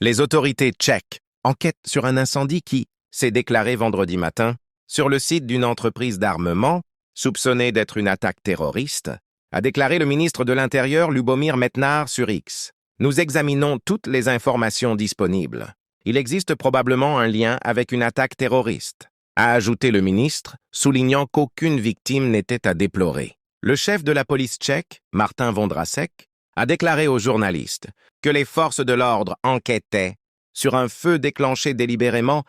Les autorités tchèques enquêtent sur un incendie qui s'est déclaré vendredi matin sur le site d'une entreprise d'armement, soupçonnée d'être une attaque terroriste, a déclaré le ministre de l'Intérieur Lubomir Metnar sur X. Nous examinons toutes les informations disponibles. Il existe probablement un lien avec une attaque terroriste, a ajouté le ministre, soulignant qu'aucune victime n'était à déplorer. Le chef de la police tchèque, Martin Vondrasek, a déclaré aux journalistes que les forces de l'ordre enquêtaient sur un feu déclenché délibérément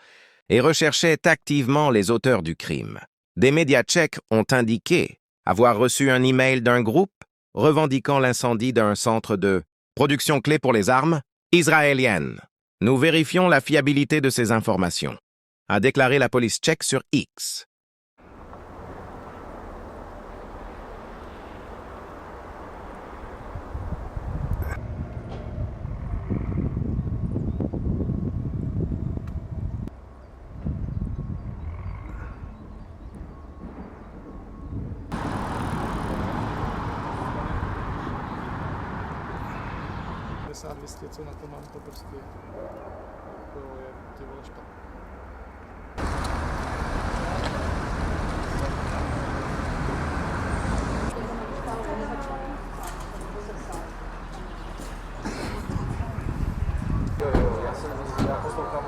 et recherchaient activement les auteurs du crime. Des médias tchèques ont indiqué avoir reçu un email d'un groupe revendiquant l'incendie d'un centre de production clé pour les armes israéliennes. Nous vérifions la fiabilité de ces informations, a déclaré la police tchèque sur X. Co na to mám, to prostě to je ty vole špatně. Já poslouchám.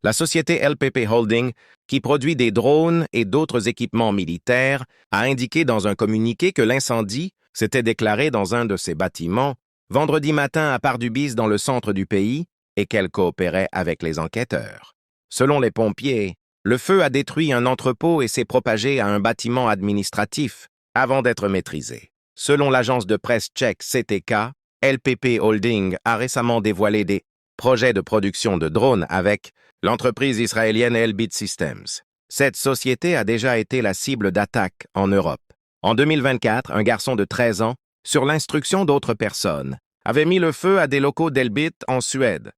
La société LPP Holding, qui produit des drones et d'autres équipements militaires, a indiqué dans un communiqué que l'incendie s'était déclaré dans un de ses bâtiments vendredi matin à Pardubis dans le centre du pays et qu'elle coopérait avec les enquêteurs. Selon les pompiers, le feu a détruit un entrepôt et s'est propagé à un bâtiment administratif avant d'être maîtrisé. Selon l'agence de presse tchèque CTK, LPP Holding a récemment dévoilé des projets de production de drones avec l'entreprise israélienne Elbit Systems. Cette société a déjà été la cible d'attaques en Europe. En 2024, un garçon de 13 ans, sur l'instruction d'autres personnes, avait mis le feu à des locaux d'Elbit en Suède.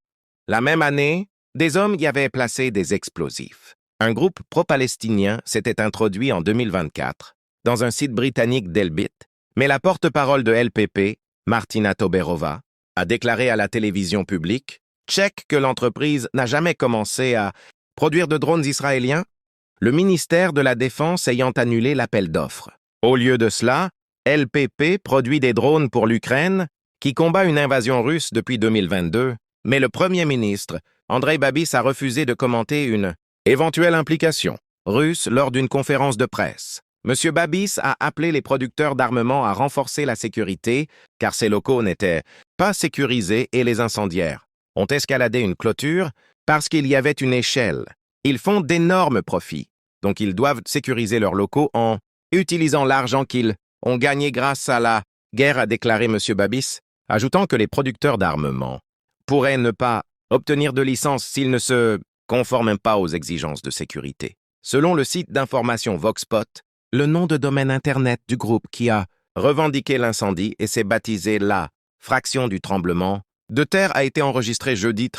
La même année, des hommes y avaient placé des explosifs. Un groupe pro-palestinien s'était introduit en 2024 dans un site britannique d'Elbit, mais la porte-parole de LPP, Martina Toberova, a déclaré à la télévision publique tchèque que l'entreprise n'a jamais commencé à produire de drones israéliens, le ministère de la Défense ayant annulé l'appel d'offres. Au lieu de cela, LPP produit des drones pour l'Ukraine, qui combat une invasion russe depuis 2022, mais le Premier ministre, Andreï Babis, a refusé de commenter une éventuelle implication russe lors d'une conférence de presse. M. Babis a appelé les producteurs d'armement à renforcer la sécurité, car ces locaux n'étaient pas sécurisés et les incendiaires ont escaladé une clôture parce qu'il y avait une échelle. Ils font d'énormes profits, donc ils doivent sécuriser leurs locaux en utilisant l'argent qu'ils ont gagné grâce à la guerre, a déclaré M. Babis, ajoutant que les producteurs d'armement pourraient ne pas obtenir de licence s'ils ne se conforment pas aux exigences de sécurité. Selon le site d'information Voxpot, le nom de domaine Internet du groupe qui a revendiqué l'incendie et s'est baptisé la fraction du tremblement de terre a été enregistré jeudi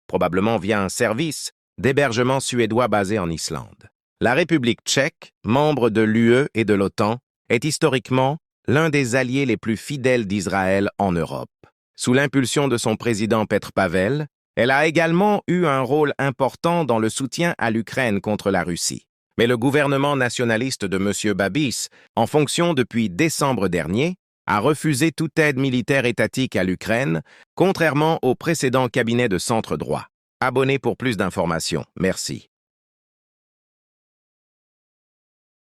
probablement via un service d'hébergement suédois basé en Islande. La République tchèque, membre de l'UE et de l'OTAN, est historiquement l'un des alliés les plus fidèles d'Israël en Europe. Sous l'impulsion de son président Petr Pavel, elle a également eu un rôle important dans le soutien à l'Ukraine contre la Russie. Mais le gouvernement nationaliste de M. Babis, en fonction depuis décembre dernier, a refusé toute aide militaire étatique à l'Ukraine, contrairement au précédent cabinet de centre droit. Abonnez pour plus d'informations. Merci.